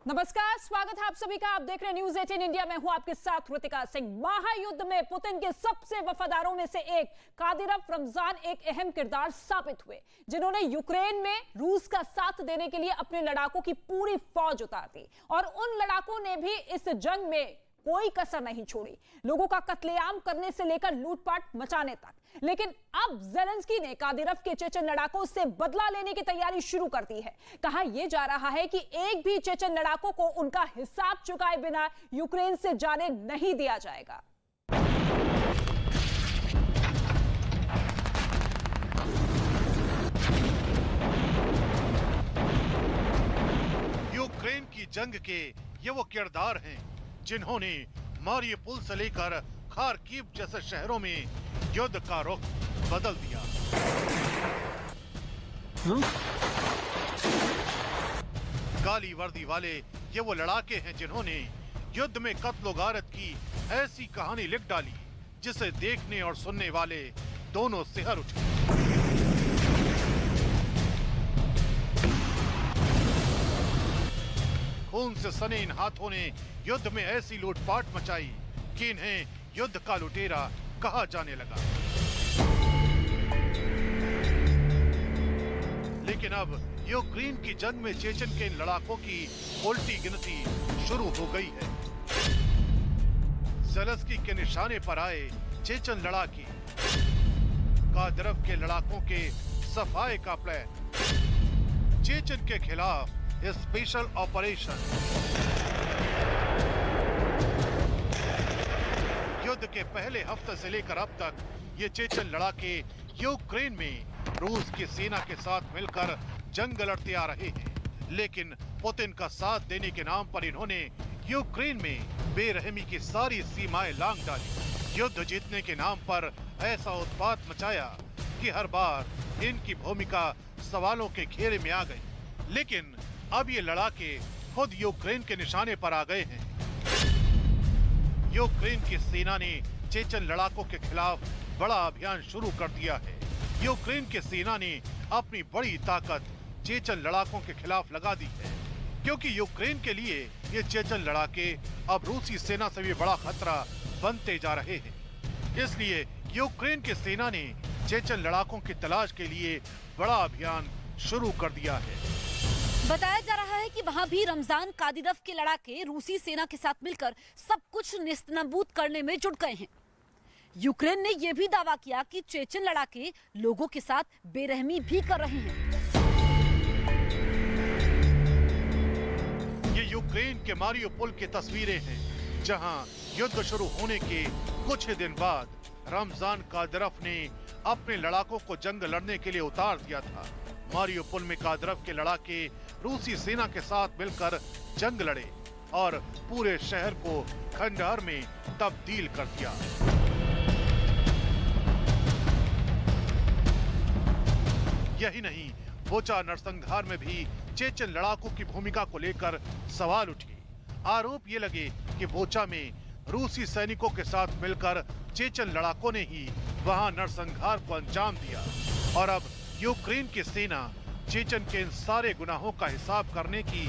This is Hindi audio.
नमस्कार, स्वागत है आप सभी का। आप देख रहे हैं न्यूज 18 इंडिया। मैं हूं आपके साथ ऋतिका सिंह। महायुद्ध में पुतिन के सबसे वफादारों में से एक कादिरव रमजान एक अहम किरदार साबित हुए, जिन्होंने यूक्रेन में रूस का साथ देने के लिए अपने लड़ाकों की पूरी फौज उतार दी और उन लड़ाकों ने भी इस जंग में कोई कसर नहीं छोड़ी, लोगों का कत्लेआम करने से लेकर लूटपाट मचाने तक। लेकिन अब ज़ेलेंस्की ने कादिरव के चेचन लड़ाकों से बदला लेने की तैयारी शुरू कर दी है। कहा यह जा रहा है कि एक भी चेचन लड़ाकों को उनका हिसाब चुकाए बिना यूक्रेन से जाने नहीं दिया जाएगा। यूक्रेन की जंग के ये वो किरदार हैं जिन्होंने मारियुपोल से लेकर खार्किव जैसे शहरों में युद्ध का रुख बदल दिया। काली वर्दी वाले ये वो लड़ाके हैं जिन्होंने युद्ध में कत्ल गारत की ऐसी कहानी लिख डाली जिसे देखने और सुनने वाले दोनों सिहर उठे। खून से सने इन हाथों ने युद्ध में ऐसी लूटपाट मचाई कि इन्हें युद्ध का लुटेरा कहा जाने लगा। लेकिन अब यूक्रेन की जंग में चेचन के इन लड़ाकों की उल्टी गिनती शुरू हो गई है। ज़ेलेंस्की के निशाने पर आए चेचन लड़ाके, कादिरव के लड़ाकों के सफाए का प्लान, चेचन के खिलाफ स्पेशल ऑपरेशन। युद्ध के पहले हफ्ते से लेकर अब तक ये चेचन लड़ाके यूक्रेन में रूस की सेना के साथ मिलकर जंग लड़ते आ रहे हैं। लेकिन पुतिन का साथ देने के नाम पर इन्होंने यूक्रेन में बेरहमी की सारी सीमाएं लांघ डाली। युद्ध जीतने के नाम पर ऐसा उत्पात मचाया कि हर बार इनकी भूमिका सवालों के घेरे में आ गई। लेकिन अब ये लड़ाके खुद यूक्रेन के निशाने पर आ गए हैं। यूक्रेन की सेना ने चेचन लड़ाकों के खिलाफ बड़ा अभियान शुरू कर दिया है। यूक्रेन की सेना ने अपनी बड़ी ताकत चेचन लड़ाकों के खिलाफ लगा दी है, क्योंकि यूक्रेन के लिए ये चेचन लड़ाके अब रूसी सेना से भी बड़ा खतरा बनते जा रहे हैं। इसलिए यूक्रेन की सेना ने चेचन लड़ाकों की तलाश के लिए बड़ा अभियान शुरू कर दिया है। बताया जा रहा है कि वहां भी रमजान कादिरव के लड़ाके रूसी सेना के साथ मिलकर सब कुछ नेस्तनाबूद करने में जुट गए हैं। यूक्रेन ने यह भी दावा किया कि चेचन लड़ाके लोगों के साथ बेरहमी भी कर रहे हैं। ये यूक्रेन के मारियुपोल की तस्वीरें हैं, जहां युद्ध शुरू होने के कुछ ही दिन बाद रमजान कादिरव ने अपने लड़ाकों को जंग लड़ने के लिए उतार दिया था। मारियुपोल में कादिरव के लड़ाके रूसी सेना के साथ मिलकर जंग लड़े और पूरे शहर को खंडहर में तब्दील कर दिया। यही नहीं, बोचा नरसंहार में भी चेचन लड़ाकों की भूमिका को लेकर सवाल उठे। आरोप ये लगे कि बोचा में रूसी सैनिकों के साथ मिलकर चेचन लड़ाकों ने ही वहां नरसंहार को अंजाम दिया और अब यूक्रेन की सेना चेचन के इन सारे गुनाहों का हिसाब करने की